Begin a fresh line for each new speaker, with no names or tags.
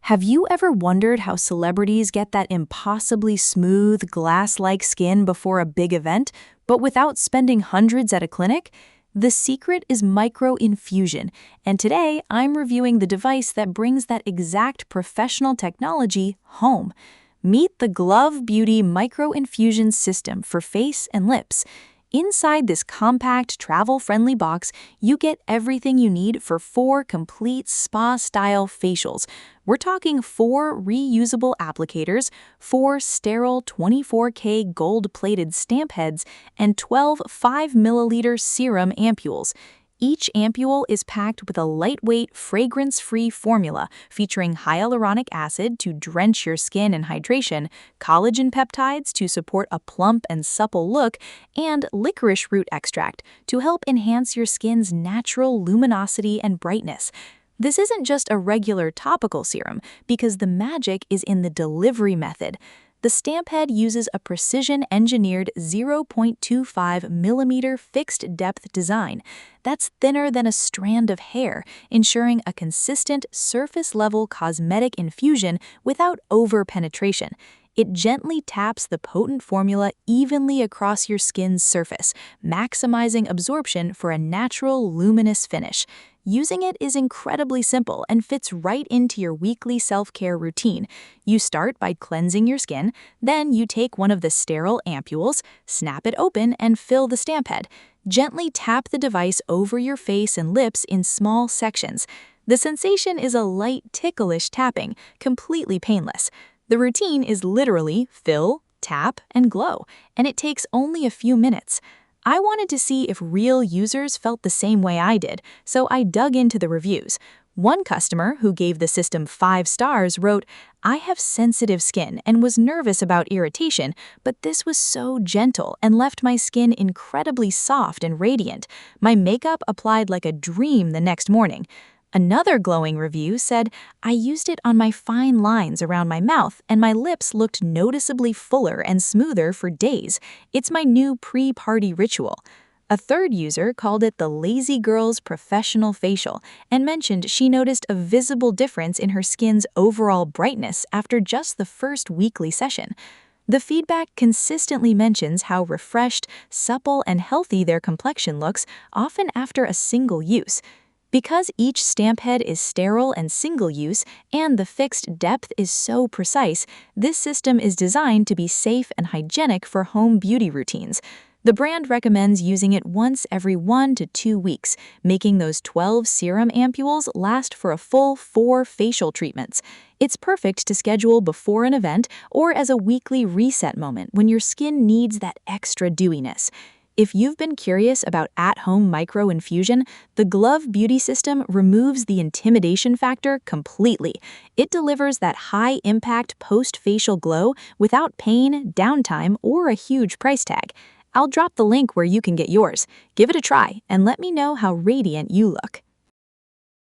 Have you ever wondered how celebrities get that impossibly smooth, glass-like skin before a big event, but without spending hundreds at a clinic? The secret is microinfusion, and today I'm reviewing the device that brings that exact professional technology home. Meet the Glov Beauty Microinfusion System for face and lips. Inside this compact, travel-friendly box, you get everything you need for 4 complete spa-style facials. We're talking 4 reusable applicators, 4 sterile 24K gold-plated stamp heads, and 12 5-milliliter serum ampoules. Each ampoule is packed with a lightweight, fragrance-free formula featuring hyaluronic acid to drench your skin in hydration, collagen peptides to support a plump and supple look, and licorice root extract to help enhance your skin's natural luminosity and brightness. This isn't just a regular topical serum, because the magic is in the delivery method. The stamp head uses a precision-engineered 0.25 millimeter fixed-depth design. That's thinner than a strand of hair, ensuring a consistent, surface-level cosmetic infusion without over-penetration. It gently taps the potent formula evenly across your skin's surface, maximizing absorption for a natural, luminous finish. Using it is incredibly simple and fits right into your weekly self-care routine. You start by cleansing your skin, then you take one of the sterile ampoules, snap it open, and fill the stamp head. Gently tap the device over your face and lips in small sections. The sensation is a light, ticklish tapping, completely painless. The routine is literally fill, tap, and glow, and it takes only a few minutes. I wanted to see if real users felt the same way I did, so I dug into the reviews. One customer, who gave the system 5 stars, wrote, "I have sensitive skin and was nervous about irritation, but this was so gentle and left my skin incredibly soft and radiant. My makeup applied like a dream the next morning." Another glowing review said, "I used it on my fine lines around my mouth and my lips looked noticeably fuller and smoother for days. It's my new pre-party ritual." A third user called it the lazy girl's professional facial and mentioned she noticed a visible difference in her skin's overall brightness after just the first weekly session. The feedback consistently mentions how refreshed, supple, and healthy their complexion looks, often after a single use. Because each stamp head is sterile and single-use, and the fixed depth is so precise, this system is designed to be safe and hygienic for home beauty routines. The brand recommends using it once every 1 to 2 weeks, making those 12 serum ampoules last for a full 4 facial treatments. It's perfect to schedule before an event or as a weekly reset moment when your skin needs that extra dewiness. If you've been curious about at-home micro-infusion, the Glov Beauty System removes the intimidation factor completely. It delivers that high-impact post-facial glow without pain, downtime, or a huge price tag. I'll drop the link where you can get yours. Give it a try and let me know how radiant you look.